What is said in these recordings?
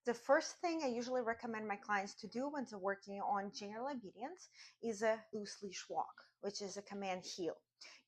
The first thing I usually recommend my clients to do when they're working on general obedience is a loose leash walk, which is a command heel.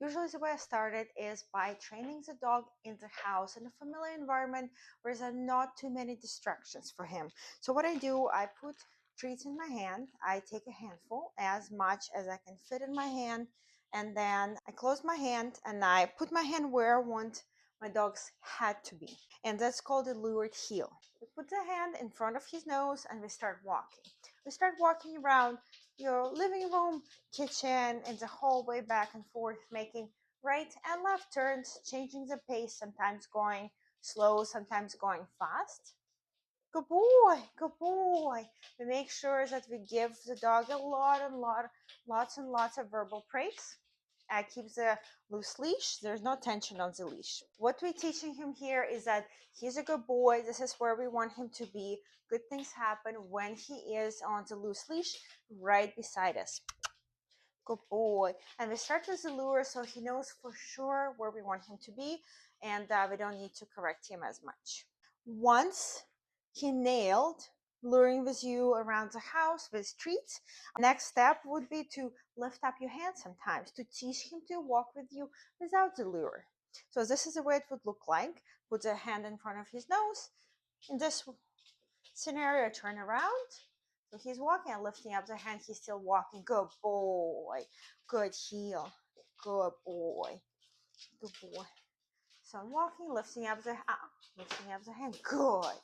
Usually the way I started is by training the dog in the house in a familiar environment where there are not too many distractions for him. So what I do, I put treats in my hand. I take a handful, as much as I can fit in my hand, and then I close my hand and I put my hand where I want my dog's head to be, and that's called a lured heel. We put the hand in front of his nose and we start walking. We start walking around your living room, kitchen, and the hallway, back and forth, making right and left turns, changing the pace, sometimes going slow, sometimes going fast. Good boy, good boy. We make sure that we give the dog lots and lots of verbal praise. Keeps a loose leash. There's no tension on the leash. What we're teaching him here is that he's a good boy. This is where we want him to be. Good things happen when he is on the loose leash right beside us. Good boy. And we start with the lure so he knows for sure where we want him to be, and we don't need to correct him as much. Once he nailed luring with you around the house with treats, next step would be to lift up your hand sometimes to teach him to walk with you without the lure. So this is the way it would look like. Put a hand in front of his nose. In this scenario, turn around. So he's walking and lifting up the hand. He's still walking. Good boy. Good heel. Good boy. Good boy. So I'm walking, lifting up the hand. Good.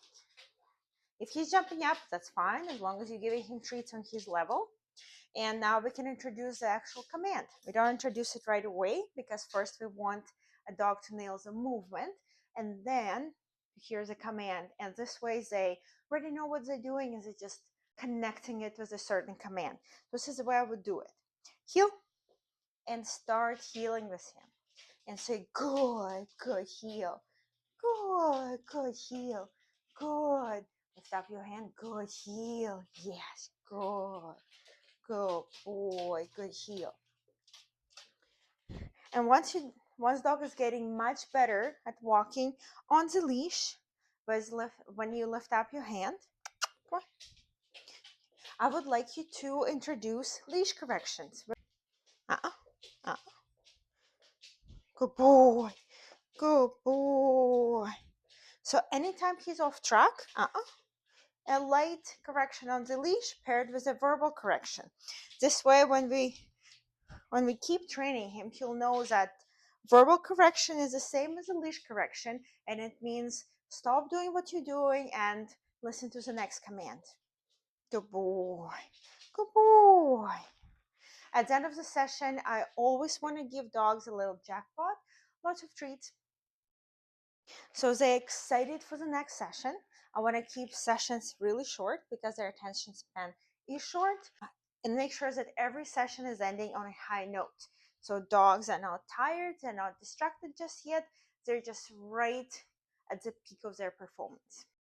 If he's jumping up, that's fine, as long as you're giving him treats on his level. And now we can introduce the actual command. We don't introduce it right away because first we want a dog to nail the movement, and then here's a command. And this way they already know what they're doing, is it just connecting it with a certain command. This is the way I would do it. Heel, and start healing with him. And say, good, good heel. Good, good heel. Good. Lift up your hand. Good heel. Yes, good. Good boy. Good heel. And once dog is getting much better at walking on the leash, when you lift up your hand, I would like you to introduce leash corrections. Uh-uh. Uh-uh. Good boy. Good boy. So anytime he's off track, a light correction on the leash paired with a verbal correction. This way, when we keep training him, he'll know that verbal correction is the same as a leash correction, and it means stop doing what you're doing and listen to the next command. Good boy. Good boy. At the end of the session, I always want to give dogs a little jackpot, lots of treats. So they're excited for the next session. I want to keep sessions really short because their attention span is short, and make sure that every session is ending on a high note. So dogs are not tired, they're not distracted just yet. They're just right at the peak of their performance.